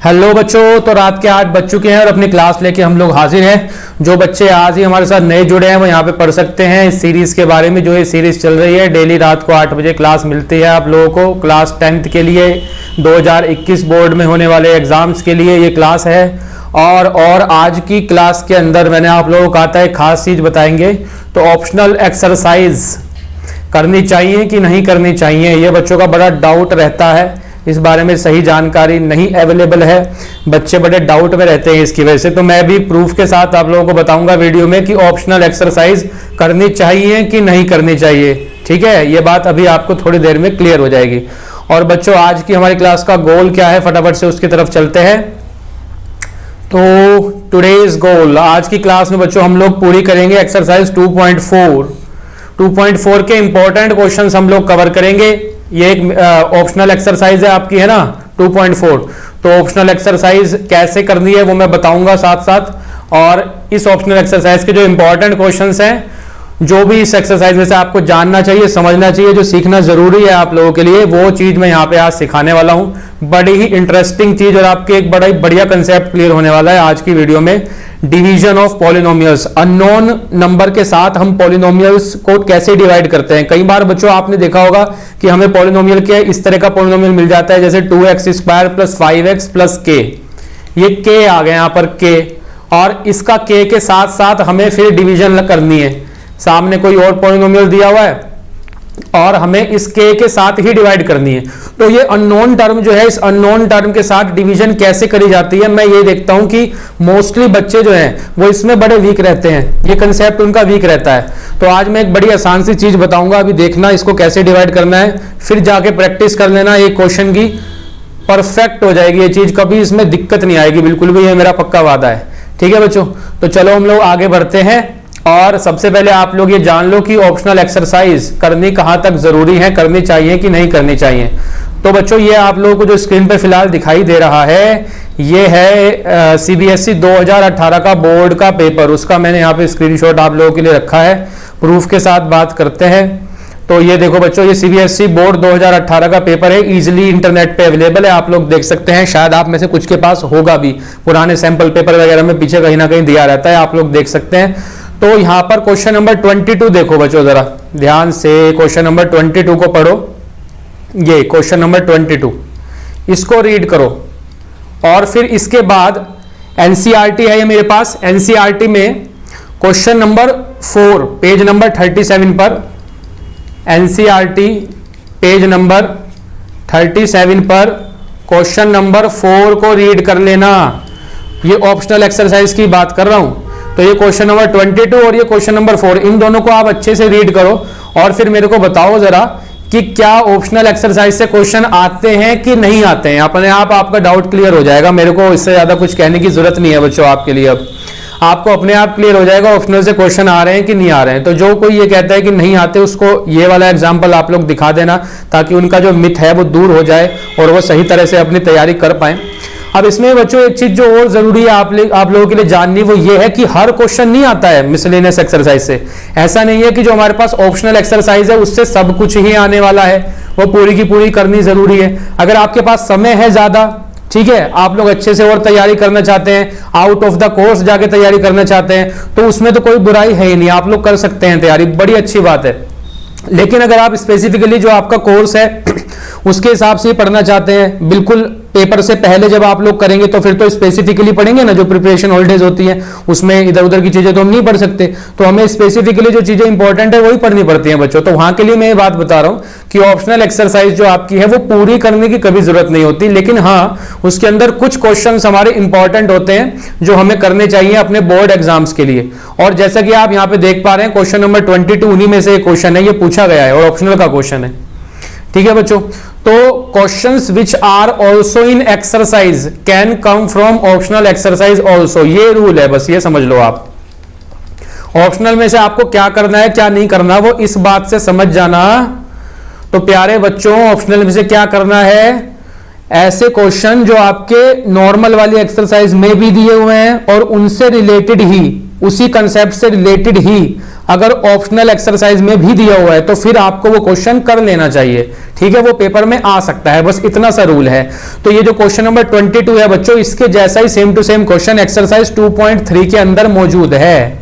Hello बच्चों, तो रात के 8 बज चुके हैं और अपनी क्लास लेके हम लोग हाजिर हैं। जो बच्चे आज ही हमारे साथ नए जुड़े हैं वो यहाँ पे पढ़ सकते हैं इस सीरीज के बारे में। जो ये सीरीज चल रही है, डेली रात को 8 बजे क्लास मिलती है आप लोगों को। क्लास 10th के लिए 2021 बोर्ड में होने वाले एग्जाम्स के लिए ये क्लास है। और आज की क्लास के अंदर मैंने आप लोगों को कहा था एक खास चीज बताएंगे। तो ऑप्शनल एक्सरसाइज करनी चाहिए कि नहीं करनी चाहिए, ये बच्चों का बड़ा डाउट रहता है। इस बारे में सही जानकारी नहीं अवेलेबल है, बच्चे बड़े डाउट में रहते हैं इसकी वजह से। तो मैं भी प्रूफ के साथ आप लोगों को बताऊंगा वीडियो में कि ऑप्शनल एक्सरसाइज करनी चाहिए कि नहीं करनी चाहिए। ठीक है, ये बात अभी आपको थोड़ी देर में क्लियर हो जाएगी। और बच्चों, आज की हमारी क्लास का गोल क्या है, फटाफट से उसकी तरफ चलते हैं। तो टुडेज गोल, आज की क्लास में बच्चों हम लोग पूरी करेंगे एक्सरसाइज 2.4 के इंपॉर्टेंट क्वेश्चंस हम लोग कवर करेंगे। ये एक ऑप्शनल एक्सरसाइज है आपकी, है ना, 2.4। तो ऑप्शनल एक्सरसाइज कैसे करनी है वो मैं बताऊंगा साथ साथ। और इस ऑप्शनल एक्सरसाइज के जो इंपॉर्टेंट क्वेश्चंस हैं, जो भी इस एक्सरसाइज में से आपको जानना चाहिए, समझना चाहिए, जो सीखना जरूरी है आप लोगों के लिए, वो चीज मैं यहाँ पे आज सिखाने वाला हूँ। बड़ी ही इंटरेस्टिंग चीज और आपके एक बड़ा ही बढ़िया कंसेप्ट क्लियर होने वाला है आज की वीडियो में। Division of polynomials, unknown number के साथ हम पॉलिनोमियल्स को कैसे डिवाइड करते हैं। कई बार बच्चों आपने देखा होगा कि हमें पॉलिनोमियल के इस तरह का पॉलिनोमियल मिल जाता है, जैसे 2x² + 5x + k। ये k आ गया यहाँ पर k, और इसका k के साथ साथ हमें फिर डिवीजन करनी है। सामने कोई और पॉलिनोमियल दिया हुआ है और हमें इस k के साथ ही डिवाइड करनी है। तो ये अननोन टर्म जो है, इस अननोन टर्म के साथ डिवीजन कैसे करी जाती है, मैं ये देखता हूं कि मोस्टली बच्चे जो हैं वो इसमें बड़े वीक रहते हैं, ये कंसेप्ट उनका वीक रहता है। तो आज मैं एक बड़ी आसान सी चीज बताऊंगा, अभी देखना इसको कैसे डिवाइड करना है, फिर जाके प्रैक्टिस कर लेना। एक क्वेश्चन की परफेक्ट हो जाएगी ये चीज, कभी इसमें दिक्कत नहीं आएगी बिल्कुल भी, ये मेरा पक्का वादा है। ठीक है बच्चों, तो चलो हम लोग आगे बढ़ते हैं। और सबसे पहले आप लोग ये जान लो कि ऑप्शनल एक्सरसाइज करनी कहां तक जरूरी है, करनी चाहिए कि नहीं करनी चाहिए। तो बच्चों, ये आप लोगों को जो स्क्रीन पे फिलहाल दिखाई दे रहा है, ये है सीबीएसई 2018 का बोर्ड का पेपर। उसका मैंने यहाँ पे स्क्रीनशॉट आप लोगों के लिए रखा है, प्रूफ के साथ बात करते हैं। तो ये देखो बच्चों, ये सीबीएसई बोर्ड 2018 का पेपर है, इजिली इंटरनेट पे अवेलेबल है, आप लोग देख सकते हैं। शायद आप में से कुछ के पास होगा भी, पुराने सैंपल पेपर वगैरह में पीछे कहीं ना कहीं दिया रहता है, आप लोग देख सकते हैं। तो यहां पर क्वेश्चन नंबर 22 देखो बच्चों, जरा ध्यान से क्वेश्चन नंबर 22 को पढ़ो। ये क्वेश्चन नंबर 22, इसको रीड करो। और फिर इसके बाद एनसीईआरटी है ये मेरे पास। एनसीईआरटी में क्वेश्चन नंबर 4 पेज नंबर 37 पर, एनसीईआरटी पेज नंबर 37 पर क्वेश्चन नंबर 4 को रीड कर लेना। ये ऑप्शनल एक्सरसाइज की बात कर रहा हूं। तो ये क्वेश्चन नंबर 22 और ये क्वेश्चन नंबर 4, इन दोनों को आप अच्छे से रीड करो और फिर मेरे को बताओ जरा कि क्या ऑप्शनल एक्सरसाइज से क्वेश्चन आते हैं कि नहीं आते हैं। अपने आप आपका डाउट क्लियर हो जाएगा, मेरे को इससे ज्यादा कुछ कहने की जरूरत नहीं है बच्चों आपके लिए। अब आपको अपने आप क्लियर हो जाएगा ऑप्शनल से क्वेश्चन आ रहे हैं कि नहीं आ रहे हैं। तो जो कोई ये कहता है कि नहीं आते, उसको ये वाला एग्जाम्पल आप लोग दिखा देना, ताकि उनका जो मिथ है वो दूर हो जाए और वो सही तरह से अपनी तैयारी कर पाए। अब इसमें बच्चों एक चीज जो और जरूरी है आप लोगों के लिए जाननी, वो ये है कि हर क्वेश्चन नहीं आता है मिसलेनियस एक्सरसाइज से। ऐसा नहीं है कि जो हमारे पास ऑप्शनल एक्सरसाइज है उससे सब कुछ ही आने वाला है, वो पूरी की पूरी करनी जरूरी है। अगर आपके पास समय है ज्यादा, ठीक है, आप लोग अच्छे से और तैयारी करना चाहते हैं, आउट ऑफ द कोर्स जाके तैयारी करना चाहते हैं, तो उसमें तो कोई बुराई है ही नहीं, आप लोग कर सकते हैं तैयारी, बड़ी अच्छी बात है। लेकिन अगर आप स्पेसिफिकली जो आपका कोर्स है उसके हिसाब से पढ़ना चाहते हैं, बिल्कुल पेपर से पहले जब आप लोग करेंगे तो फिर तो स्पेसिफिकली पढ़ेंगे ना, जो प्रिपरेशन हॉलिडेज होती है उसमें इधर उधर की चीजें तो हम नहीं पढ़ सकते। तो हमें स्पेसिफिकली जो चीजें इंपॉर्टेंट है वही पढ़नी पड़ती हैं बच्चों। तो वहां के लिए मैं ये बात बता रहा हूं कि ऑप्शनल एक्सरसाइज जो आपकी है वो पूरी करने की कभी जरूरत नहीं होती, लेकिन हाँ उसके अंदर कुछ क्वेश्चन हमारे इंपॉर्टेंट होते हैं जो हमें करने चाहिए अपने बोर्ड एग्जाम्स के लिए। और जैसा कि आप यहाँ पे देख पा रहे हैं, क्वेश्चन नंबर 22 उन्हीं में से एक क्वेश्चन है, ये पूछा गया है और ऑप्शनल का क्वेश्चन है। ठीक है बच्चों, तो questions which are also in exercise can come from optional exercise also, ये रूल है, बस ये समझ लो आप। ऑप्शनल में से आपको क्या करना है क्या नहीं करना वो इस बात से समझ जाना। तो प्यारे बच्चों, ऑप्शनल में से क्या करना है, ऐसे क्वेश्चन जो आपके नॉर्मल वाली एक्सरसाइज में भी दिए हुए हैं और उनसे रिलेटेड ही उसी कंसेप्ट से रिलेटेड ही अगर ऑप्शनल एक्सरसाइज में भी दिया हुआ है तो फिर आपको वो क्वेश्चन कर लेना चाहिए, ठीक है, वो पेपर में आ सकता है, बस इतना सा रूल है। तो ये जो क्वेश्चन नंबर 22 है बच्चों, इसके जैसा ही same to same question exercise 2.3 के अंदर मौजूद है,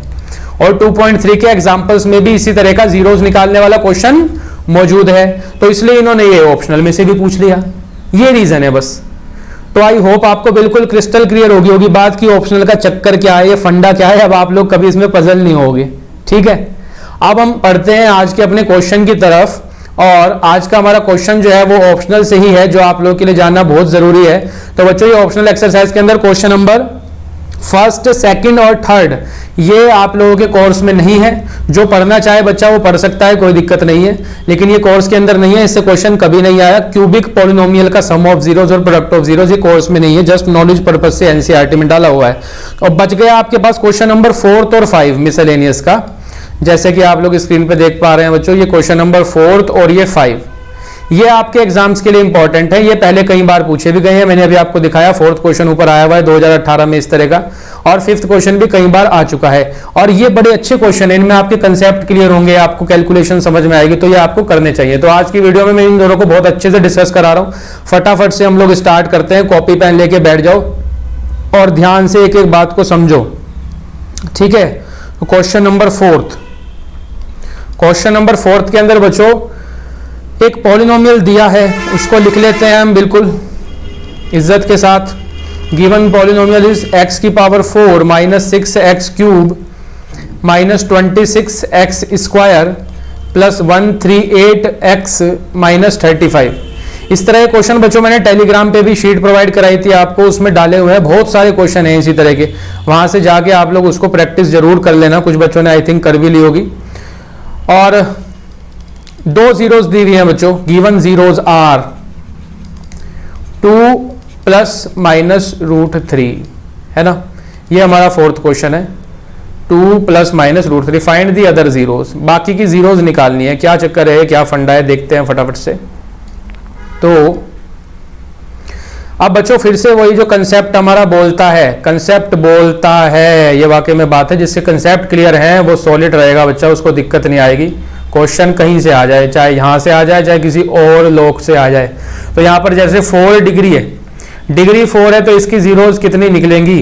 और 2.3 के एग्जांपल्स में भी इसी तरह का जीरोस निकालने वाला क्वेश्चन मौजूद है, तो इसलिए इन्होंने ये ऑप्शनल में से भी पूछ लिया, ये रीजन है बस। तो आई होप आपको बिल्कुल क्रिस्टल क्लियर होगी बात की ऑप्शनल का चक्कर क्या है, ये फंडा क्या है, अब आप लोग कभी इसमें पजल नहीं होगे, ठीक है। अब हम पढ़ते हैं आज के अपने क्वेश्चन की तरफ, और आज का हमारा क्वेश्चन जो है वो ऑप्शनल से ही है, जो आप लोगों के लिए जानना बहुत जरूरी है। तो बच्चों ये ऑप्शनल एक्सरसाइज के अंदर क्वेश्चन नंबर फर्स्ट, सेकंड और थर्ड ये आप लोगों के कोर्स में नहीं है, जो पढ़ना चाहे बच्चा वो पढ़ सकता है, कोई दिक्कत नहीं है, लेकिन ये कोर्स के अंदर नहीं है, इससे क्वेश्चन कभी नहीं आया। क्यूबिक पॉलिनोमियल का सम ऑफ जीरोस और प्रोडक्ट ऑफ जीरोस ये कोर्स में नहीं है, जस्ट नॉलेज पर्पज से एनसीईआरटी में डाला हुआ है। और बच गया आपके पास क्वेश्चन नंबर 4 और 5 मिसलेनियस का, जैसे कि आप लोग स्क्रीन पे देख पा रहे हैं बच्चों, ये क्वेश्चन नंबर 4 और ये 5 ये आपके एग्जाम्स के लिए इंपॉर्टेंट है, ये पहले कई बार पूछे भी गए हैं, मैंने अभी आपको दिखाया। 4th क्वेश्चन ऊपर आया हुआ है 2018 में इस तरह का, और 5th क्वेश्चन भी कई बार आ चुका है, और ये बड़े अच्छे क्वेश्चन है, इनमें आपके कंसेप्ट क्लियर होंगे, आपको कैलकुलेशन समझ में आएगी, तो ये आपको करने चाहिए। तो आज की वीडियो में मैं इन दोनों को बहुत अच्छे से डिस्कस करा रहा हूँ। फटाफट से हम लोग स्टार्ट करते हैं, कॉपी पेन लेके बैठ जाओ और ध्यान से एक एक बात को समझो, ठीक है। क्वेश्चन नंबर 4, क्वेश्चन नंबर 4 के अंदर बच्चों एक पॉलिनोमियल दिया है, उसको लिख लेते हैं हम बिल्कुल इज्जत के साथ। गिवन पॉलिनोमियल इज x की power 4 minus 6x cube minus 26x square plus 138x minus 35। इस तरह के क्वेश्चन बच्चों मैंने टेलीग्राम पे भी शीट प्रोवाइड कराई थी आपको, उसमें डाले हुए हैं, बहुत सारे क्वेश्चन हैं इसी तरह के, वहां से जाके आप लोग उसको प्रैक्टिस जरूर कर लेना। कुछ बच्चों ने आई थिंक कर भी ली होगी। और 2 जीरोस दी हुई हैं बच्चों, given zeros are 2 plus minus root 3, है ना, ये हमारा 4th क्वेश्चन है। 2 plus minus root 3, find the other zeros, बाकी की जीरोस निकालनी है। क्या चक्कर है, क्या फंडा है, देखते हैं फटाफट से। तो अब बच्चों फिर से वही जो कंसेप्ट हमारा बोलता है, कंसेप्ट बोलता है, ये वाकई में बात है, जिससे कंसेप्ट क्लियर है वो सॉलिड रहेगा बच्चा, उसको दिक्कत नहीं आएगी। क्वेश्चन कहीं से आ जाए, चाहे यहां से आ जाए, चाहे किसी और लोक से आ जाए। तो यहां पर जैसे 4 डिग्री है, डिग्री 4 है, तो इसकी जीरोस कितनी निकलेंगी,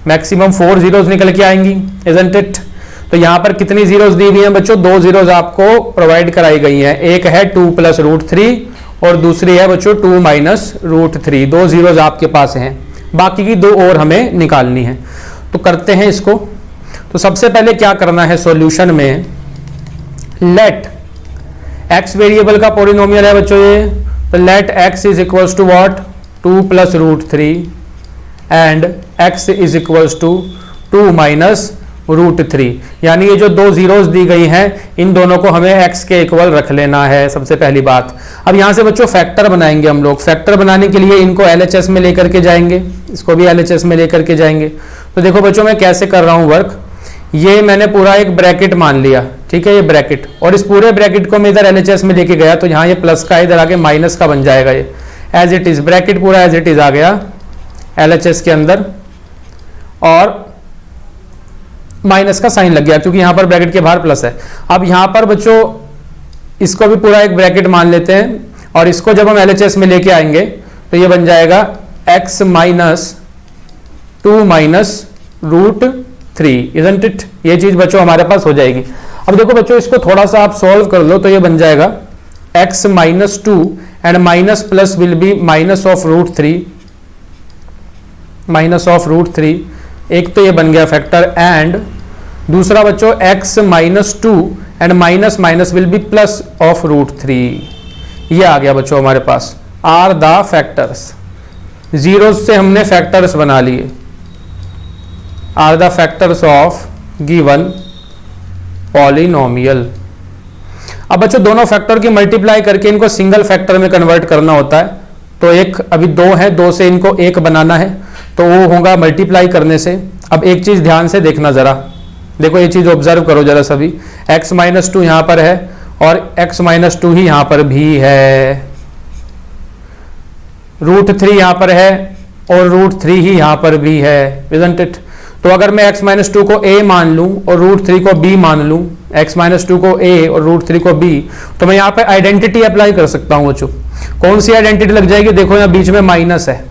मैक्सिमम 4 जीरोस निकल के आएंगी, इजंट इट। तो यहां पर कितनी जीरोस दी हुई हैं बच्चों, 2 जीरोस आपको प्रोवाइड कराई गई हैं, एक है 2 प्लस रूट 3 और दूसरी है बच्चों 2 माइनस रूट 3। 2 जीरोस आपके पास हैं, बाकी की 2 और हमें निकालनी है। तो करते हैं इसको। तो सबसे पहले क्या करना है सॉल्यूशन में, लेट x वेरिएबल का पॉलिनोमियल है बच्चों ये, तो let x is equals to what, 2 plus root 3 and x is equals to 2 minus root 3। यानी ये जो 2 जीरोस दी गई हैं, इन दोनों को हमें x के इक्वल रख लेना है, सबसे पहली बात। अब यहां से बच्चों फैक्टर बनाएंगे हम लोग। फैक्टर बनाने के लिए इनको LHS में लेकर के जाएंगे, इसको भी LHS में लेकर के जाएंगे। तो देखो बच्चों मैं कैसे कर रहा हूं वर्क, ये मैंने पूरा एक ब्रैकेट मान लिया, ठीक है, ये ब्रैकेट, और इस पूरे ब्रैकेट को मैं इधर LHS में लेके गया, तो यहाँ ये प्लस का इधर आके माइनस का बन जाएगा, ये एज इट इज, ब्रैकेट पूरा एज इट इज आ गया LHS के अंदर, और माइनस का साइन लग गया क्योंकि यहां पर ब्रैकेट के बाहर प्लस है। अब यहां पर बच्चों इसको भी पूरा एक ब्रैकेट मान लेते हैं, और इसको जब हम LHS में लेके आएंगे तो ये बन जाएगा x minus 2 minus root 3, isn't it. ये चीज बच्चों हमारे पास हो जाएगी। अब देखो बच्चों इसको थोड़ा सा आप सॉल्व कर लो, तो ये बन जाएगा x minus 2 and minus plus will be minus of root 3, minus of root 3। एक तो ये बन गया फैक्टर, एंड दूसरा बच्चों x minus 2 and minus minus will be plus of root 3। ये आ गया बच्चों हमारे पास, आर द फैक्टर्स। जीरोस से हमने फैक्टर्स बना लिए, are the factors of given polynomial. अब बच्चों दोनों फैक्टर की मल्टीप्लाई करके इनको सिंगल फैक्टर में कन्वर्ट करना होता है। तो एक अभी 2 है, 2 से इनको 1 बनाना है, तो वो होगा मल्टीप्लाई करने से। अब एक चीज ध्यान से देखना जरा, देखो ये चीज ऑब्जर्व करो जरा सभी, x माइनस 2 यहां पर है और x माइनस 2 ही यहां पर भी है, रूट 3 यहां पर है और रूट 3 ही यहां पर भी है, इजंट इट। तो अगर मैं x माइनस टू को a मान लूं और रूट 3 को b मान लूं, x माइनस टू को a और रूट 3 को b, तो मैं यहाँ पे आइडेंटिटी अप्लाई कर सकता हूँ बच्चों। कौन सी आइडेंटिटी लग जाएगी? देखो यहाँ बीच में माइनस है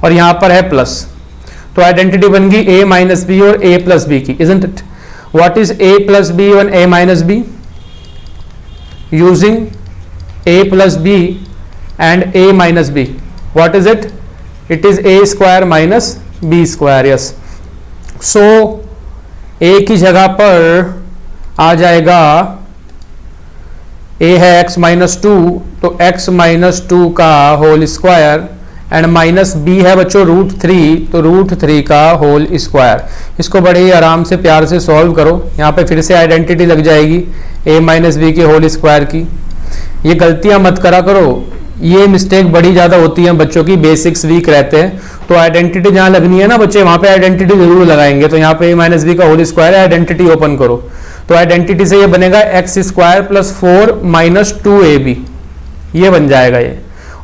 और यहाँ पर है प्लस, तो आइडेंटिटी बन गई a माइनस बी और a प्लस बी की, isn't it? What is a plus B और a minus B? Using a plus B and a minus B, what is it? It is a square minus b square. Yes, so a की जगह पर आ जाएगा, a है x minus two, तो x minus two का whole square and minus b है बच्चों रूट 3, तो रूट 3 का होल स्क्वायर। इसको बड़े ही आराम से प्यार से सॉल्व करो। यहाँ पे फिर से आइडेंटिटी लग जाएगी a माइनस बी के होल स्क्वायर की। ये गलतियां मत करा करो, ये मिस्टेक बड़ी ज़्यादा होती है बच्चों की, बेसिक्स वीक रहते हैं। तो आइडेंटिटी जहाँ लगनी है ना बच्चे, वहाँ पे आइडेंटिटी जरूर लगाएंगे। तो यहाँ पे a माइनस बी का होल स्क्वायर है, आइडेंटिटी ओपन करो, तो आइडेंटिटी से ये बनेगा x square plus 4 minus 2ab, ये बन जाएगा ये।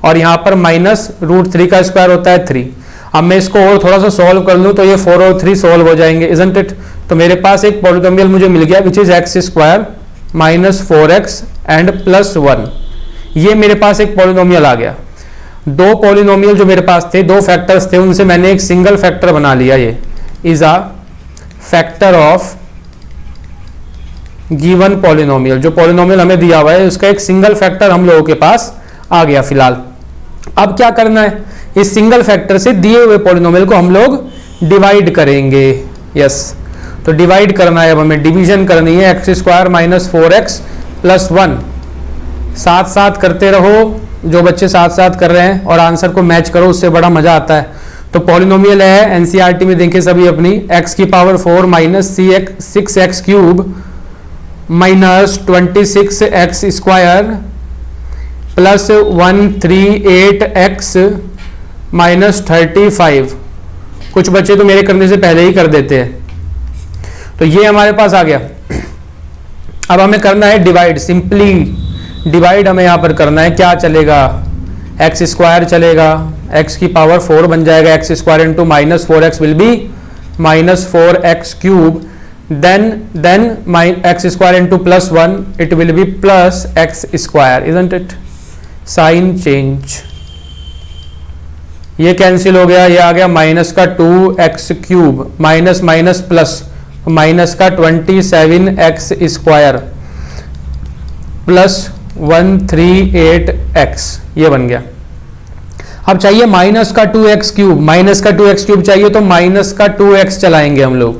और यहाँ पर माइनस रूट 3 का स्क्वायर होता है 3। अब मैं इसको और थोड़ा सा सॉल्व कर लूँ तो ये 4 और 3 सॉल्व हो जाएंगे, इजंट इट? तो मेरे पास एक पॉलिनोमियल मुझे मिल गया which is x square minus 4x and plus 1। ये मेरे पास एक पॉलिनोमियल आ गया। दो पॉलिनोमियल जो मेरे पास थे, दो फैक्टर्स थे, उनसे मैंने एक सिंगल फैक्टर बना लिया। ये is a factor of given polynomial. जो पॉलिनोमियल हमें दिया हुआ है उसका एक सिंगल फैक्टर हम लोगों के पास आ गया फिलहाल। अब क्या करना है, इस सिंगल फैक्टर से दिए हुए पॉलिनोमियल को हम लोग डिवाइड करेंगे। यस, तो डिवाइड करना है, अब हमें डिवीजन करनी है। X square minus 4x plus 1, साथ साथ करते रहो, जो बच्चे साथ साथ कर रहे हैं, और आंसर को मैच करो, उससे बड़ा मजा आता है। तो पॉलिनोमियल है, एनसीईआरटी में देखें सभी अपनी, x की power 4 minus 6x cube minus 26x square plus 138x minus 35। कुछ बच्चे तो मेरे करने से पहले ही कर देते हैं। तो ये हमारे पास आ गया। अब हमें करना है डिवाइड, सिंपली डिवाइड हमें यहां पर करना है। क्या चलेगा? एक्स स्क्वायर चलेगा, x की पावर 4 बन जाएगा, x square into minus 4x will be minus 4x cube, then x square into plus 1 it will be plus x square, isn't it? Sign change, ये कैंसिल हो गया, ये आ गया माइनस का 2x cube minus minus plus minus का 27x square plus 138x, ये बन गया। अब चाहिए माइनस का 2x क्यूब, माइनस का 2x क्यूब चाहिए, तो माइनस का 2x चलाएंगे हम लोग,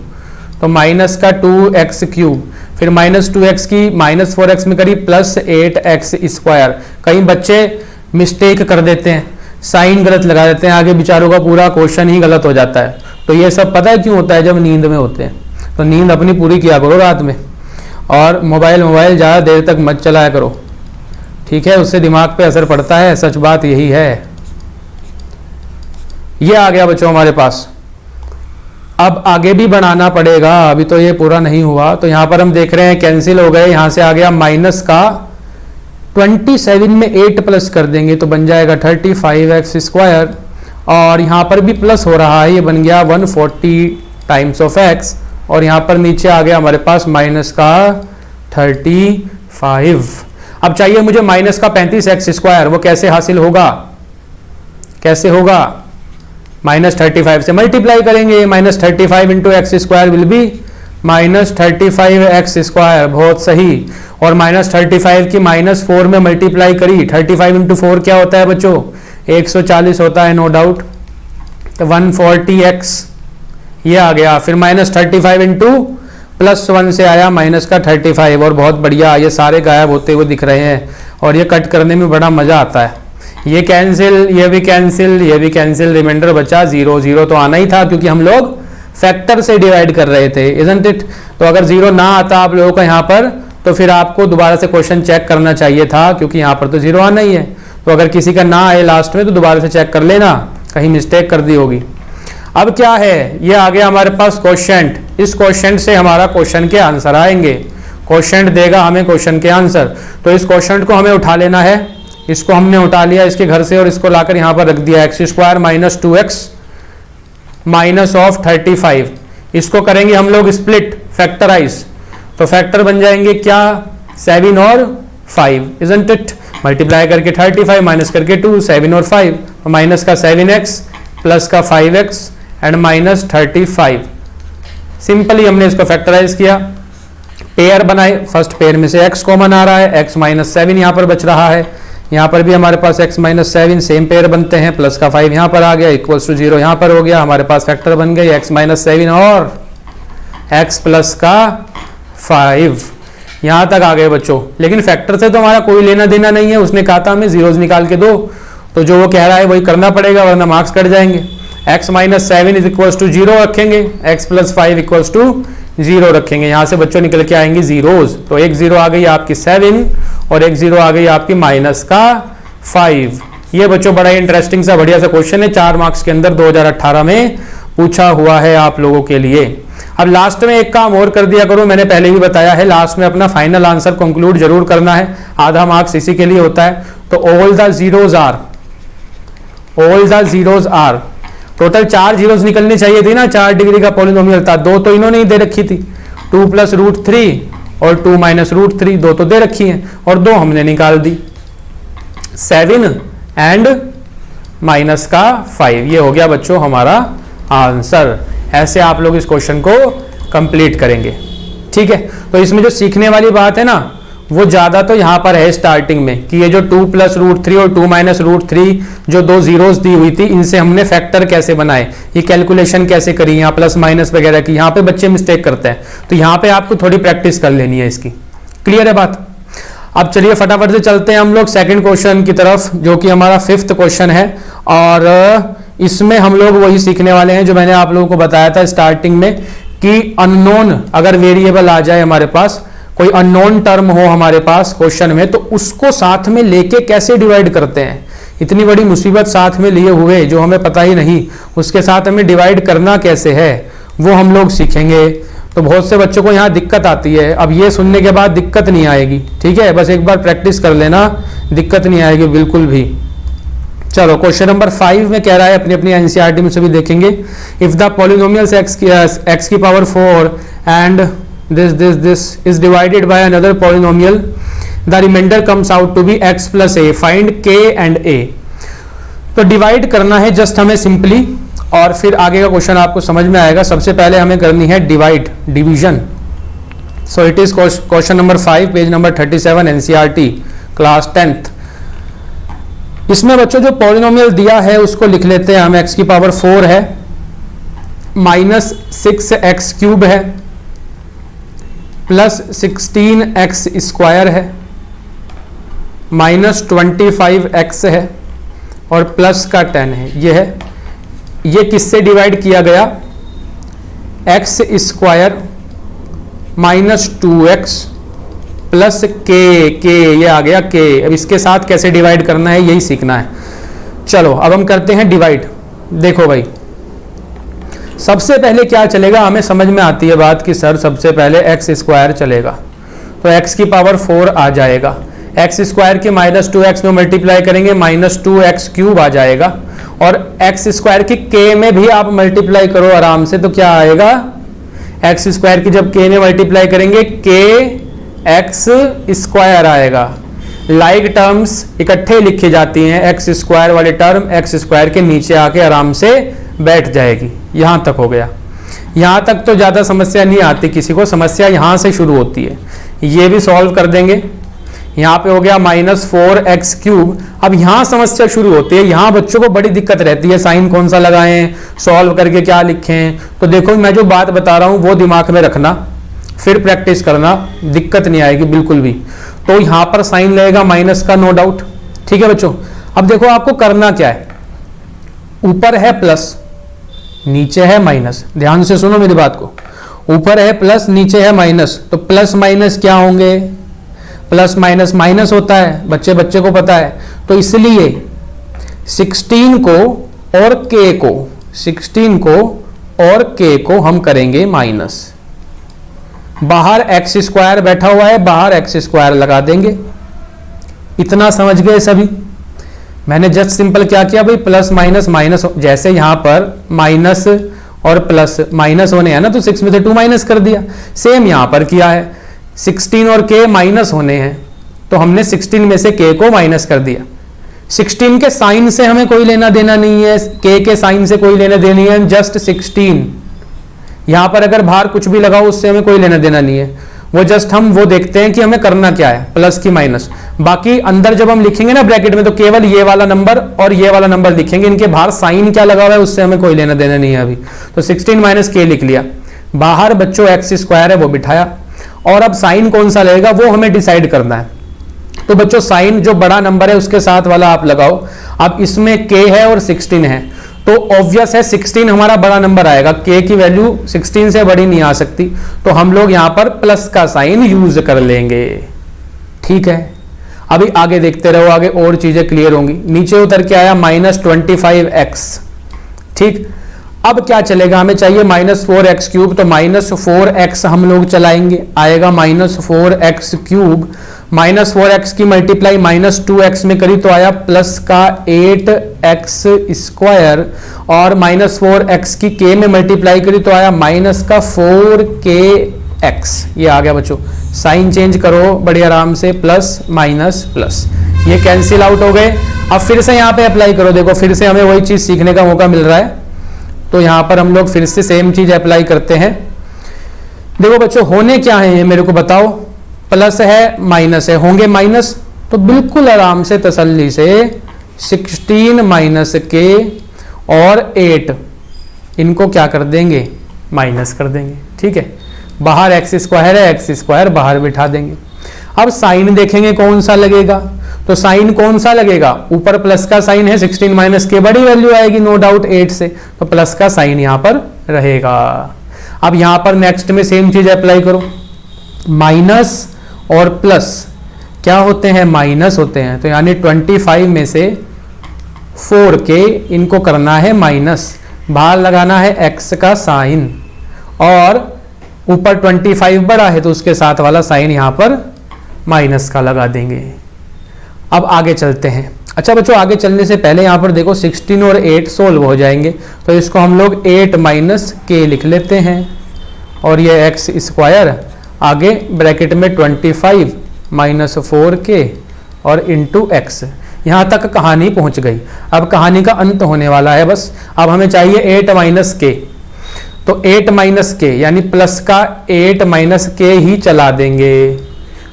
तो माइनस का 2x क्यूब, फिर माइनस 2x की माइनस 4x में करी प्लस 8x स्क्वायर। कई बच्चे मिस्टेक कर देते हैं, साइन गलत लगा देते हैं, आगे बेचारों का पूरा क्वेश्चन ही गलत हो जाता है। तो ये सब पता है क्यों होता है? जब नींद में होते हैं। तो नींद अपनी पूरी किया करो रात में, और मोबाइल ज़्यादा देर तक मत चलाया करो, ठीक है? उससे दिमाग पे असर पड़ता है, सच बात यही है। ये आ गया बच्चों हमारे पास। अब आगे भी बनाना पड़ेगा, अभी तो ये पूरा नहीं हुआ। तो यहां पर हम देख रहे हैं कैंसिल हो गए, यहां से आ गया माइनस का 27 में 8 प्लस कर देंगे तो बन जाएगा 35x स्क्वायर, और यहां पर भी प्लस हो रहा है, ये बन गया 140 टाइम्स ऑफ x, और यहां पर नीचे आ गया हमारे पास माइनस का 35। अब चाहिए मुझे माइनस का 35x स्क्वायर, वो कैसे हासिल होगा? कैसे होगा? माइनस 35 से मल्टीप्लाई करेंगे, minus 35 into x square will be minus 35x square, बहुत सही। और माइनस 35 की माइनस 4 में मल्टीप्लाई करी, 35 इंटू 4 क्या होता है बच्चों? 140 होता है, नो डाउट। तो 140x ये आ गया, फिर माइनस 35 इंटू प्लस 1 से आया माइनस का 35, और बहुत बढ़िया, ये सारे गायब होते हुए दिख रहे हैं, और ये कट करने में बड़ा मजा आता है। ये कैंसिल, ये भी कैंसिल, ये भी कैंसिल, रिमाइंडर बचा 0। 0 तो आना ही था क्योंकि हम लोग फैक्टर से डिवाइड कर रहे थे, इजंट इट? तो अगर 0 ना आता आप लोगों का यहाँ पर, तो फिर आपको दोबारा से क्वेश्चन चेक करना चाहिए था, क्योंकि यहाँ पर तो 0 आना ही है। तो अगर किसी का ना आए लास्ट में तो दोबारा से चेक कर लेना, कहीं मिस्टेक कर दी होगी। अब क्या है, ये आ गया हमारे पास क्वेश्चन। इस क्वेश्चन से हमारा क्वेश्चन के आंसर आएंगे, क्वेश्चन देगा हमें क्वेश्चन के आंसर। तो इस क्वेश्चन को हमें उठा लेना है, इसको हमने उठा लिया इसके घर से, और इसको लाकर यहाँ पर रख दिया, x square minus 2x minus of 35। इसको करेंगे हम लोग स्प्लिट, फैक्टराइज, तो फैक्टर बन जाएंगे क्या, 7 और 5, इजंट इट। मल्टीप्लाई करके 35 माइनस करके 2, 7 और 5, तो माइनस का 7x प्लस का 5x एंड माइनस 35। सिंपली हमने इसको फैक्टराइज किया, पेयर बनाए, फर्स्ट पेयर में से x कॉमन आ रहा है, x माइनस 7 यहाँ पर बच रहा है, यहाँ पर भी हमारे पास x माइनस 7 सेम पेयर बनते हैं, प्लस का 5 यहाँ पर आ गया, इक्वल्स टू 0 यहाँ पर हो गया, हमारे पास फैक्टर बन गई x माइनस 7 और x प्लस का 5। यहाँ तक आ गए बच्चों। लेकिन फैक्टर से तो हमारा कोई लेना देना नहीं है, उसने कहा था हमें जीरोज निकाल के दो, तो जो वो कह रहा है वही करना पड़ेगा वरना मार्क्स कट जाएंगे। x minus 7 is equals to 0 रखेंगे, x प्लस 5 इक्वल्स टू 0 रखेंगे, यहाँ से बच्चों निकल के आएंगी जीरोज, तो एक जीरो आ गई आपकी 7 और एक जीरो आ गई आपकी माइनस का 5। ये बच्चों बड़ा ही इंटरेस्टिंग सा बढ़िया सा क्वेश्चन है, 4 मार्क्स के अंदर 2018 में पूछा हुआ है आप लोगों के लिए। अब लास्ट में एक काम और कर दिया करो, मैंने पहले भी बताया है, लास्ट में अपना फाइनल आंसर कंक्लूड जरूर करना है, आधा मार्क्स इसी के लिए होता है। तो all the zeros are, total 4 zeros निकलनी चाहिए थी ना, 4 डिग्री का पॉलिनोमियल था, 2 तो इन्होंने ही दे रखी थी, 2 प्लस रूट 3 और 2 माइनस रूट 3, 2 तो दे रखी हैं और 2 हमने निकाल दी, 7 एंड माइनस का 5। ये हो गया बच्चों हमारा आंसर। ऐसे आप लोग इस क्वेश्चन को कंप्लीट करेंगे, ठीक है। तो इसमें जो सीखने वाली बात है ना, वो ज्यादा तो यहां पर है स्टार्टिंग में, कि ये जो 2 प्लस रूट 3 और 2 माइनस रूट 3 जो 2 जीरोस दी हुई थी, इनसे हमने फैक्टर कैसे बनाए, ये कैलकुलेशन कैसे करी, यहाँ प्लस माइनस वगैरह की, यहाँ पे बच्चे मिस्टेक करते हैं, तो यहाँ पे आपको थोड़ी प्रैक्टिस कर लेनी है इसकी। क्लियर है बात। अब चलिए फटाफट से चलते हैं हम लोग सेकंड क्वेश्चन की तरफ, जो कि हमारा 5th क्वेश्चन है, और इसमें हम लोग वही सीखने वाले हैं जो मैंने आप लोगों को बताया था स्टार्टिंग में, कि अननोन अगर वेरिएबल आ जाए हमारे पास, कोई अननोन टर्म हो हमारे पास क्वेश्चन में, तो उसको साथ में लेके कैसे डिवाइड करते हैं। इतनी बड़ी मुसीबत साथ में लिए हुए जो हमें पता ही नहीं, उसके साथ हमें डिवाइड करना कैसे है वो हम लोग सीखेंगे। तो बहुत से बच्चों को यहाँ दिक्कत आती है, अब ये सुनने के बाद दिक्कत नहीं आएगी, ठीक है, बस एक बार प्रैक्टिस कर लेना, दिक्कत नहीं आएगी बिल्कुल भी। चलो क्वेश्चन नंबर 5 में कह रहा है, अपनी अपनी एनसीईआरटी में से भी देखेंगे, इफ द पॉलिनोमियल्स x की power 4 and this is divided by another polynomial, the remainder comes out to be x plus a, find k and a। तो डिवाइड करना है जस्ट हमें सिंपली, और फिर आगे का क्वेश्चन आपको समझ में आएगा। सबसे पहले हमें करनी है division. So it is question number 5, page number 37, NCERT class 10th। इसमें बच्चों जो पॉलिनोमियल दिया है उसको लिख लेते हैं हम। x की पावर 4 है, माइनस 6x क्यूब है, प्लस 16x स्क्वायर है, माइनस 25x है और प्लस का 10 है। ये है, ये किससे डिवाइड किया गया, x square minus 2x plus के ये आ गया k। अब इसके साथ कैसे डिवाइड करना है यही सीखना है। चलो अब हम करते हैं डिवाइड। देखो भाई, सबसे पहले क्या चलेगा, हमें समझ में आती है बात कि सर सबसे पहले एक्स स्क्वायर चलेगा, तो x की पावर 4 आ जाएगा, एक्स स्क्वायर के माइनस 2x में मल्टीप्लाई करेंगे, माइनस 2x क्यूब आ जाएगा, और x स्क्वायर की k में भी आप मल्टीप्लाई करो आराम से, तो क्या आएगा, x स्क्वायर की जब k में मल्टीप्लाई करेंगे k एक्स स्क्वायर आएगा। लाइक टर्म्स इकट्ठे लिखी जाती हैं, एक्स स्क्वायर वाली टर्म एक्स स्क्वायर के नीचे आके आराम से बैठ जाएगी। यहां तक हो गया, यहां तक तो ज्यादा समस्या नहीं आती किसी को, समस्या यहां से शुरू होती है। ये भी सॉल्व कर देंगे, यहाँ पे हो गया माइनस 4x क्यूब। अब यहाँ समस्या शुरू होती है, यहाँ बच्चों को बड़ी दिक्कत रहती है, साइन कौन सा लगाएं, सॉल्व करके क्या लिखें। तो देखो मैं जो बात बता रहा हूँ वो दिमाग में रखना, फिर प्रैक्टिस करना, दिक्कत नहीं आएगी बिल्कुल भी। तो यहाँ पर साइन लगेगा माइनस का, नो डाउट, ठीक है बच्चों। अब देखो आपको करना क्या है, ऊपर है प्लस नीचे है माइनस, ध्यान से सुनो मेरी बात को, ऊपर है प्लस नीचे है माइनस, तो प्लस माइनस क्या होंगे, प्लस माइनस माइनस होता है, बच्चे बच्चे को पता है। तो इसलिए 16 को और k को, 16 को और k को हम करेंगे माइनस। बाहर एक्स स्क्वायर बैठा हुआ है, बाहर एक्स स्क्वायर लगा देंगे। इतना समझ गए सभी। मैंने जस्ट सिंपल क्या किया भाई, प्लस माइनस माइनस, जैसे यहां पर माइनस और प्लस माइनस होने हैं ना, तो 6 में से 2 माइनस कर दिया। सेम यहां पर किया है, 16 और k माइनस होने हैं, तो हमने 16 में से k को माइनस कर दिया। 16 के साइन से हमें कोई लेना देना नहीं है, k के साइन से कोई लेना देना नहीं है, जस्ट 16। यहां पर अगर बाहर कुछ भी लगाओ उससे हमें कोई लेना देना नहीं है, वो जस्ट हम वो देखते हैं कि हमें करना क्या है, प्लस की माइनस। बाकी अंदर जब हम लिखेंगे ना ब्रैकेट में, तो केवल ये वाला नंबर और ये वाला नंबर लिखेंगे, इनके बाहर साइन क्या लगा हुआ है उससे हमें कोई लेना देना नहीं है अभी। तो 16 माइनस k लिख लिया, बाहर बच्चों एक्स स्क्वायर है वो बिठाया, और अब साइन कौन सा लगेगा वो हमें डिसाइड करना है। तो बच्चों साइन जो बड़ा नंबर है उसके साथ वाला आप लगाओ। अब इसमें k है और 16 है, तो ऑब्वियस है 16 हमारा बड़ा नंबर आएगा, k की वैल्यू 16 से बड़ी नहीं आ सकती, तो हम लोग यहां पर प्लस का साइन यूज कर लेंगे। ठीक है, अभी आगे देखते रहो, आगे और चीजें क्लियर होंगी। नीचे उतर के आया -25x। ठीक, अब क्या चलेगा, हमें चाहिए -4x क्यूब, तो -4x हम लोग चलाएंगे, आएगा -4x क्यूब। -4x की मल्टीप्लाई -2x में करी तो आया प्लस का 8x स्क्वायर, और -4x की k में मल्टीप्लाई करी तो आया माइनस का 4kx। ये आ गया बच्चों, साइन चेंज करो बड़े आराम से, प्लस माइनस प्लस, ये कैंसिल आउट हो गए। अब फिर से यहाँ पे अप्लाई करो, देखो फिर से हमें वही चीज सीखने का मौका मिल रहा है, तो यहाँ पर हम लोग फिर से सेम चीज अप्लाई करते हैं। देखो बच्चों होने क्या है ये मेरे को बताओ, प्लस है माइनस है, होंगे माइनस, तो बिल्कुल आराम से तसल्ली से 16 माइनस k और 8 इनको क्या कर देंगे, माइनस कर देंगे। ठीक है, बाहर एक्स स्क्वायर है, एक्स स्क्वायर बाहर बिठा देंगे। अब साइन देखेंगे कौन सा लगेगा, तो साइन कौन सा लगेगा, ऊपर प्लस का साइन है, 16 माइनस k बड़ी वैल्यू आएगी नो डाउट 8 से, तो प्लस का साइन यहां पर रहेगा। अब यहां पर नेक्स्ट में सेम चीज अप्लाई करो, माइनस और प्लस क्या होते हैं, माइनस होते हैं, तो यानी 25 में से 4k इनको करना है माइनस, बाहर लगाना है x का साइन, और ऊपर 25 बड़ा है तो उसके साथ वाला साइन यहां पर माइनस का लगा देंगे। अब आगे चलते हैं। अच्छा बच्चों, आगे चलने से पहले यहां पर देखो 16 और 8 सोल्व हो जाएंगे, तो इसको हम लोग 8 माइनस k लिख लेते हैं, और ये एक्स स्क्वायर आगे ब्रैकेट में 25 माइनस 4k और इंटू एक्स। यहां तक कहानी पहुंच गई, अब कहानी का अंत होने वाला है बस। अब हमें चाहिए 8 माइनस k, तो 8 माइनस k यानी प्लस का 8 माइनस k ही चला देंगे।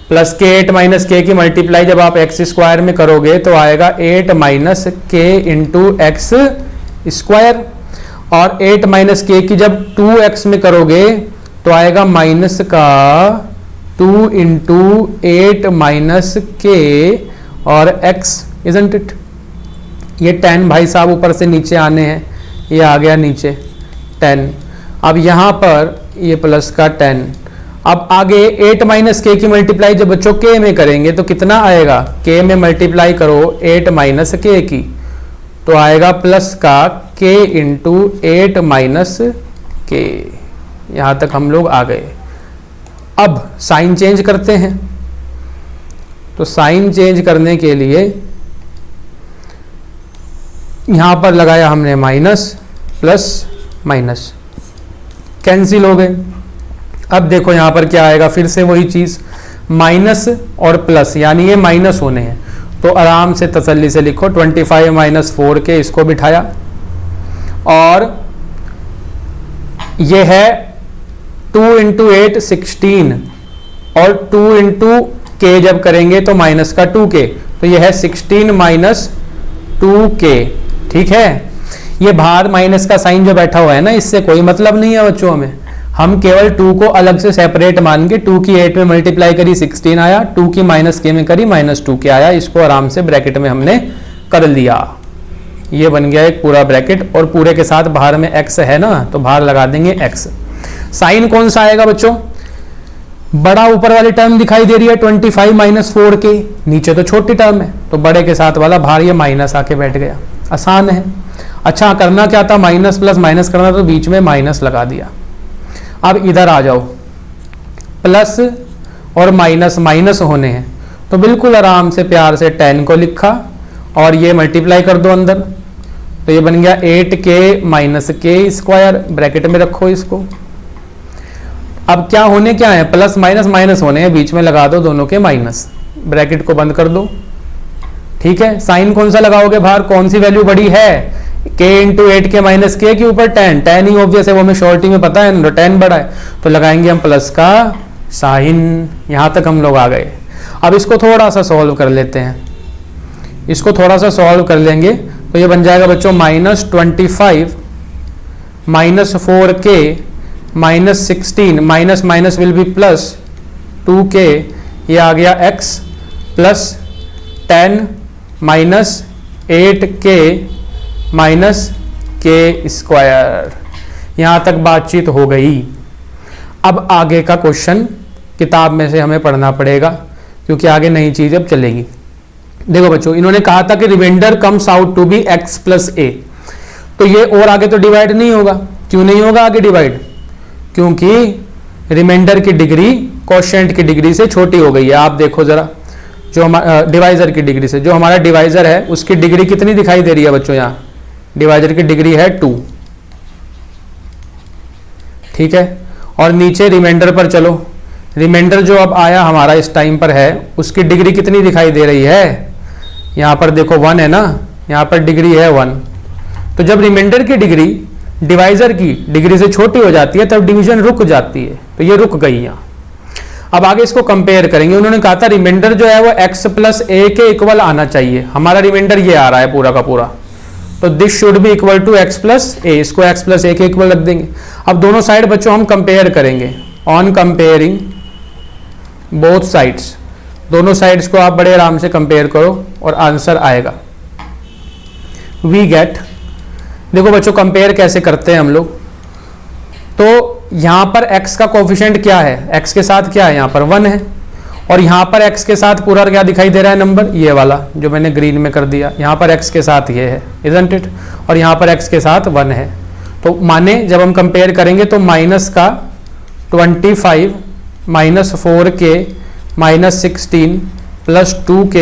प्लस के 8 माइनस k की मल्टीप्लाई जब आप एक्स स्क्वायर में करोगे तो आएगा 8 minus k into x square, और 8 माइनस k की जब 2x में करोगे तो आएगा माइनस का 2 इंटू 8 माइनस k और x, इजंट इट। ये 10 भाई साहब ऊपर से नीचे आने हैं, ये आ गया नीचे 10। अब यहां पर ये प्लस का 10। अब आगे 8 माइनस k की मल्टीप्लाई जब बच्चों k में करेंगे तो कितना आएगा, k में मल्टीप्लाई करो 8 माइनस k की, तो आएगा प्लस का k इंटू 8 माइनस k। यहां तक हम लोग आ गए। अब साइन चेंज करते हैं, तो साइन चेंज करने के लिए यहां पर लगाया हमने माइनस, प्लस माइनस कैंसिल हो गए। अब देखो यहां पर क्या आएगा, फिर से वही चीज, माइनस और प्लस, यानी ये माइनस होने हैं, तो आराम से तसल्ली से लिखो 25 माइनस 4k, इसको बिठाया, और ये है 2 इंटू 8 16, और 2 इंटू k जब करेंगे तो माइनस का 2k, तो ये है 16 माइनस 2k। ठीक है, ये बाहर माइनस का साइन जो बैठा हुआ है ना, इससे कोई मतलब नहीं है बच्चों हमें, हम केवल 2 को अलग से सेपरेट मान के 2 की 8 में मल्टीप्लाई करी 16 आया, 2 की माइनस k में करी माइनस 2k आया, इसको आराम से ब्रैकेट में हमने कर लिया। ये बन गया एक पूरा ब्रैकेट, और पूरे के साथ बाहर में x है ना, तो बाहर लगा देंगे x। साइन कौन सा आएगा बच्चों, बड़ा ऊपर वाली टर्म दिखाई दे रही है 25 माइनस 4k, नीचे तो छोटी टर्म है, तो बड़े के साथ वाला बाहर ये माइनस आके बैठ गया, आसान है। अच्छा करना क्या था, माइनस प्लस माइनस करना, तो बीच में माइनस लगा दिया। अब इधर आ जाओ, प्लस और माइनस माइनस होने हैं, तो बिल्कुल आराम से प्यार से 10 को लिखा, और ये मल्टीप्लाई कर दो अंदर, तो ये बन गया 8k माइनस के स्क्वायर, ब्रैकेट में रखो इसको। अब क्या होने क्या है, प्लस माइनस माइनस होने हैं, बीच में लगा दो दोनों के माइनस, ब्रैकेट को बंद कर दो। ठीक है, साइन कौन सा लगाओगे बाहर, कौन सी वैल्यू बड़ी है, k इंटू 8k माइनस के के ऊपर 10, 10 ही ऑब्वियस है, वो हमें शॉर्टी में पता है, 10 बड़ा है, तो लगाएंगे हम प्लस का साइन। यहां तक हम लोग आ गए। अब इसको थोड़ा सा सॉल्व कर लेते हैं, इसको थोड़ा सा सॉल्व कर लेंगे तो ये बन जाएगा बच्चों -25 minus 4k minus 16, minus minus will be plus 2k, ये आ गया x plus 10 minus 8k minus के स्क्वायर। यहां तक बातचीत हो गई। अब आगे का क्वेश्चन किताब में से हमें पढ़ना पड़ेगा, क्योंकि आगे नई चीज अब चलेगी। देखो बच्चों, इन्होंने कहा था कि remainder comes out to be x plus a, तो ये और आगे तो डिवाइड नहीं होगा। क्यों नहीं होगा आगे डिवाइड, क्योंकि रिमाइंडर की डिग्री कोशेंट की डिग्री से छोटी हो गई है। आप देखो जरा, जो हमारा डिवाइजर की डिग्री से, जो हमारा डिवाइजर है उसकी डिग्री कितनी दिखाई दे रही है बच्चों, यहाँ डिवाइजर की डिग्री है 2। ठीक है, और नीचे रिमाइंडर पर चलो, रिमाइंडर जो अब आया हमारा इस टाइम पर है, उसकी डिग्री कितनी दिखाई दे रही है, यहां पर देखो 1 है ना, यहां पर डिग्री है 1। तो जब रिमाइंडर की डिग्री डिवाइजर की डिग्री से छोटी हो जाती है तब डिवीजन रुक जाती है, तो ये रुक गई यहां। अब आगे इसको कंपेयर करेंगे। उन्होंने कहा था रिमाइंडर जो है वो x प्लस a के इक्वल आना चाहिए। हमारा रिमाइंडर ये आ रहा है पूरा का पूरा, तो this should be equal to x plus a, इसको x प्लस a के इक्वल रख देंगे। अब दोनों साइड बच्चों हम कंपेयर करेंगे, ऑन कंपेयरिंग बोथ साइड्स, दोनों साइड्स को आप बड़े आराम से कंपेयर करो और आंसर आएगा। वी गेट, देखो बच्चों कंपेयर कैसे करते हैं हम लोग, तो यहां पर x का कोफिशिएंट क्या है, x के साथ क्या है, यहां पर 1 है, और यहां पर x के साथ पूरा क्या दिखाई दे रहा है नंबर, ये वाला जो मैंने ग्रीन में कर दिया, यहां पर x के साथ ये है, इजंट इट, और यहां पर x के साथ 1 है। तो माने जब हम कंपेयर करेंगे तो माइनस का 25 minus 4k minus 16 plus 2k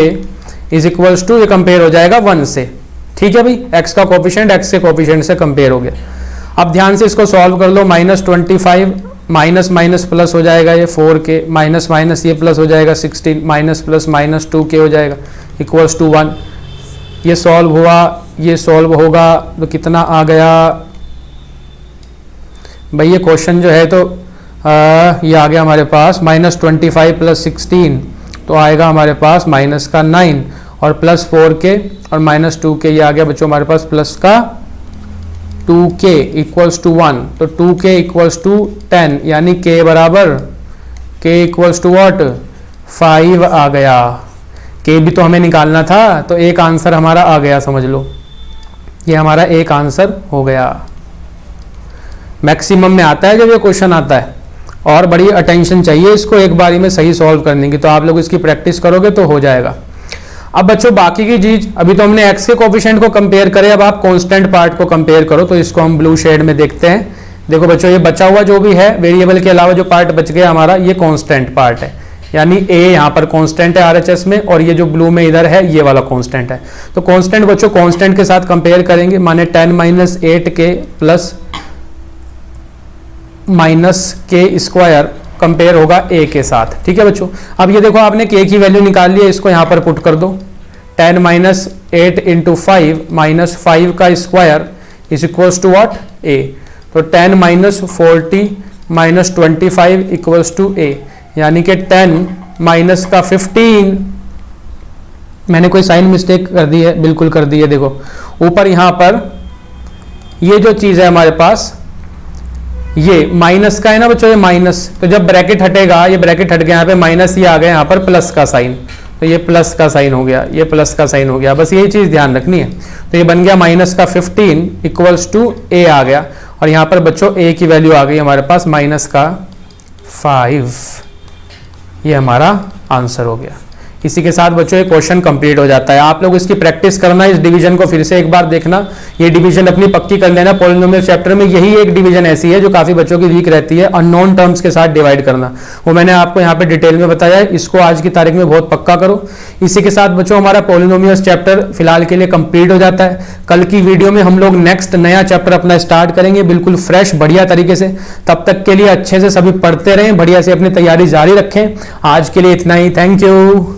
is equals to, ये कंपेयर हो जाएगा 1 से। ठीक है भाई, x का कोफिशिएंट x के कोफिशिएंट से कंपेयर हो गया। अब ध्यान से इसको सॉल्व कर लो, -25 माइनस माइनस प्लस हो जाएगा ये 4k, माइनस माइनस ये प्लस हो जाएगा 16, माइनस प्लस माइनस 2k हो जाएगा इक्वल्स टू 1। ये सॉल्व हुआ, ये सॉल्व होगा तो कितना आ गया भाई, ये क्वेश्चन जो है तो ये आ गया हमारे पास -25 प्लस 16, तो आएगा हमारे पास माइनस का 9 और प्लस 4k और माइनस 2k, ये आ गया बच्चों हमारे पास प्लस का 2k इक्वल्स टू 1, तो 2k इक्वल्स टू 10, यानी k बराबर k इक्वल्स टू व्हाट 5 आ गया। k भी तो हमें निकालना था, तो एक आंसर हमारा आ गया, समझ लो ये हमारा एक आंसर हो गया। मैक्सिमम में आता है जब ये क्वेश्चन आता है, और बड़ी अटेंशन चाहिए इसको एक बारी में सही सॉल्व करने की, तो आप लोग इसकी प्रैक्टिस करोगे तो हो जाएगा। अब बच्चों बाकी की चीज, अभी तो हमने x के कोफिशिएंट को कंपेयर करे, अब आप कांस्टेंट पार्ट को कंपेयर करो, तो इसको हम ब्लू शेड में देखते हैं। देखो बच्चों, ये बचा हुआ जो भी है वेरिएबल के अलावा जो पार्ट बच गया हमारा, ये कांस्टेंट पार्ट है, यानी a यहाँ पर कांस्टेंट है RHS में, और ये जो ब्लू में इधर है ये वाला कांस्टेंट है। तो कांस्टेंट बच्चों कांस्टेंट के साथ कंपेयर करेंगे, माने 10 माइनस 8k प्लस माइनस के स्क्वायर कंपेयर होगा a के साथ। ठीक है बच्चों, अब ये देखो आपने k की वैल्यू निकाल ली है, इसको यहाँ पर पुट कर दो, 10 माइनस 8 इंटू 5 माइनस 5 का square is equals to what a, तो 10 minus 40 minus 25 equals to a, यानी कि 10 माइनस का 15, मैंने कोई साइन मिस्टेक कर दी है, बिल्कुल कर दी है। देखो ऊपर यहाँ पर ये जो चीज है हमारे पास, ये माइनस का है ना बच्चों, ये माइनस, तो जब ब्रैकेट हटेगा, ये ब्रैकेट हट गया, यहाँ पे माइनस, ये आ गया यहाँ पर प्लस का साइन, तो ये प्लस का साइन हो गया, ये प्लस का साइन हो गया, बस यही चीज ध्यान रखनी है। तो ये बन गया माइनस का 15 इक्वल्स टू a आ गया, और यहाँ पर बच्चों a की वैल्यू आ गई हमारे पास माइनस का 5, ये हमारा आंसर हो गया। इसी के साथ बच्चों ये क्वेश्चन कंप्लीट हो जाता है। आप लोग इसकी प्रैक्टिस करना, इस डिवीजन को फिर से एक बार देखना, ये डिवीजन अपनी पक्की कर लेना। पॉलिनोमियल चैप्टर में यही एक डिवीजन ऐसी है जो काफी बच्चों की वीक रहती है, अननोन टर्म्स के साथ डिवाइड करना। वो मैंने आपको यहाँ पे डिटेल में बताया है, इसको आज की तारीख में बहुत पक्का करो। इसी के साथ बच्चों हमारा पॉलिनोमियल्स चैप्टर फिलहाल के लिए कंप्लीट हो जाता है। कल की वीडियो में हम लोग नेक्स्ट नया चैप्टर अपना स्टार्ट करेंगे बिल्कुल फ्रेश बढ़िया तरीके से। तब तक के लिए अच्छे से सभी पढ़ते रहें, बढ़िया से अपनी तैयारी जारी रखें। आज के लिए इतना ही, थैंक यू।